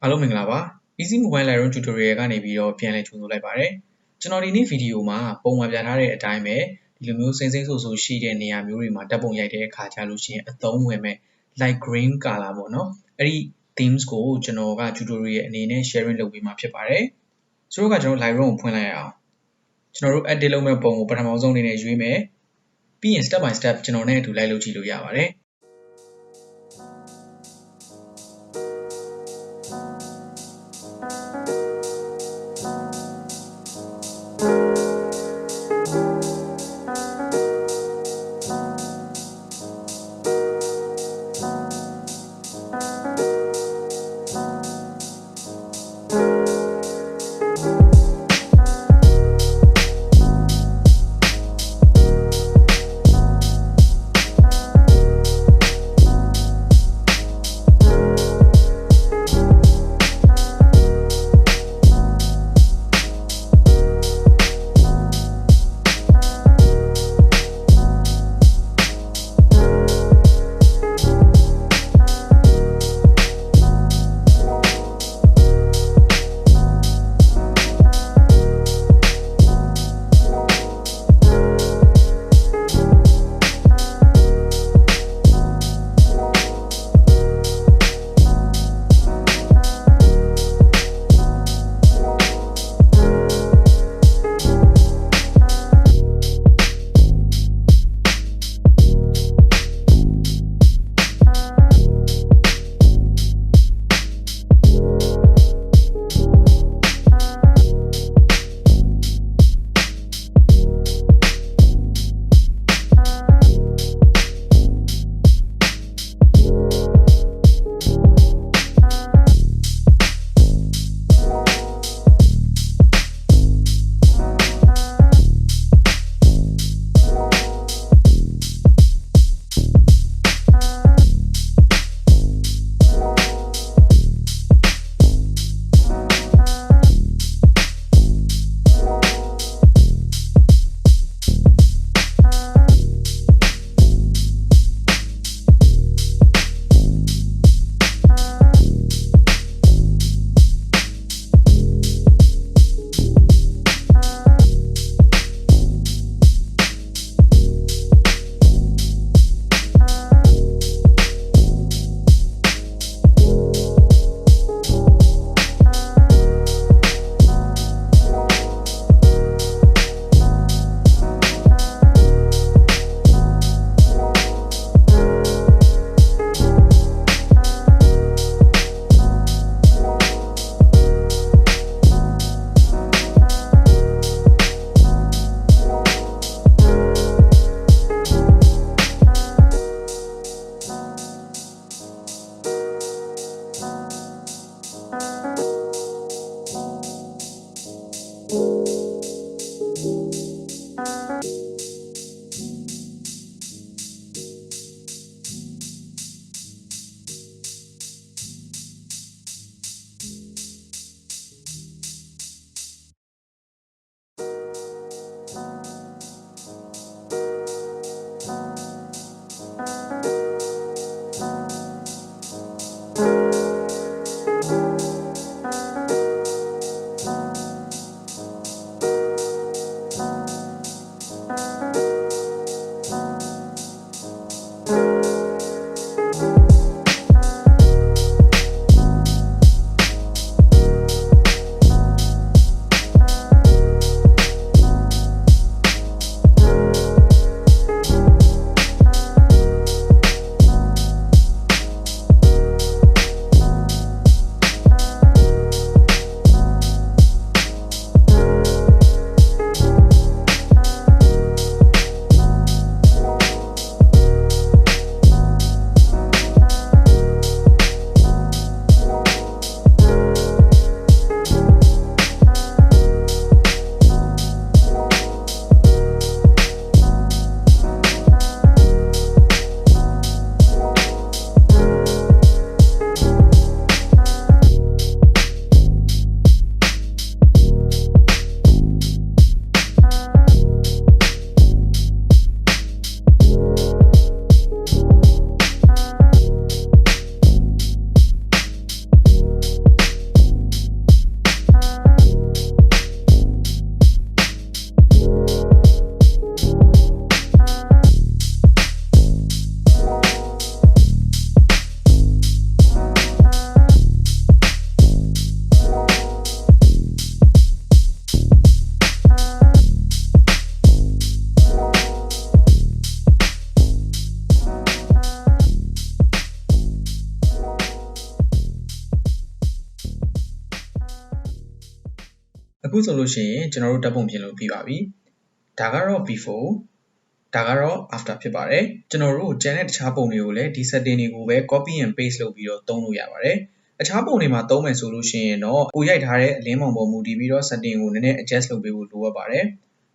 အားလုံးမင်္ဂလာပါ Easy Mobile Lightroom Tutorial ကနေပြီးတော့ပြန်လည်ကြိုဆိုလိုက်ပါတယ်ကျွန်တော်ဒီနေ့ဗီဒီယိုမှာပုံမှန်ပြထားတဲ့အတိုင်းပဲဒီလိုမျိုးစိမ့်ဆိုးရှိတဲ့နေရာမျိုးတွေမှာဓာတ်ပုံရိုက်တဲ့အခါကျလို့ရှိရင်အသုံးဝင်မဲ့ light green color ပေါ့နော်အဲ့ဒီ themes ကိုကျွန်တော်က tutorial အနေနဲ့ sharing လုပ်ပေးမှာဖြစ်ပါတယ်ဆိုတော့ကျွန်တော် Lightroom ကိုဖွင့်လိုက်ရအောင်ကျွန်တော်တို့ edit လုပ်မဲ့ပုံကိုပထမဆုံးအနေနဲ့ရွေးမယ်ပြီးရင် step by step ကျွန်တော်နဲ့အတူလိုက်လုပ်ကြည့်လို့ရပါတယ် အခုဆိုလို့ရှိရင်ကျွန်တော်တို့ဓာတ်ပုံပြင်လို့ပြီးပါပြီဒါကတော့ before ဒါကတော့ after ဖြစ်ပါတယ်ကျွန်တော်တို့ကျန်တဲ့တခြားပုံတွေကိုလည်းဒီ setting တွေကိုပဲ copy and paste လုပ်ပြီးတော့သုံးလို့ရပါတယ်အခြားပုံတွေမှာသုံးမယ်ဆိုလို့ရှိရင်တော့ကိုရိုက်ထားတဲ့အလင်းပုံပေါ်မူတည်ပြီးတော့ setting ကိုနည်းနည်း adjust လုပ်ပေးဖို့လိုအပ်ပါတယ်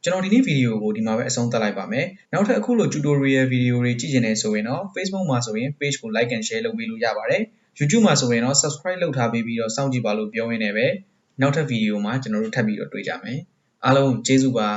ကျွန်တော်ဒီနေ့ဗီဒီယိုကိုဒီမှာပဲအဆုံးသတ်လိုက်ပါမယ်နောက်ထပ်အခုလို tutorial ဗီဒီယိုတွေကြည့်ချင်နေဆိုရင်တော့ Facebook မှာဆိုရင် page ကို like and share လုပ်ပေးလို့ရပါတယ် YouTube မှာဆိုရင်တော့ subscribe လုပ်ထားပေးပြီးတော့စောင့်ကြည့်ပါလို့ပြောရင်းနဲ့ပဲနောက်ထပ်ဗီဒီယိုမှာကျွန်တော်တို့ထပ်ပြီးတော့တွေ့ကြမယ်အားလုံးကျေးဇူးပါ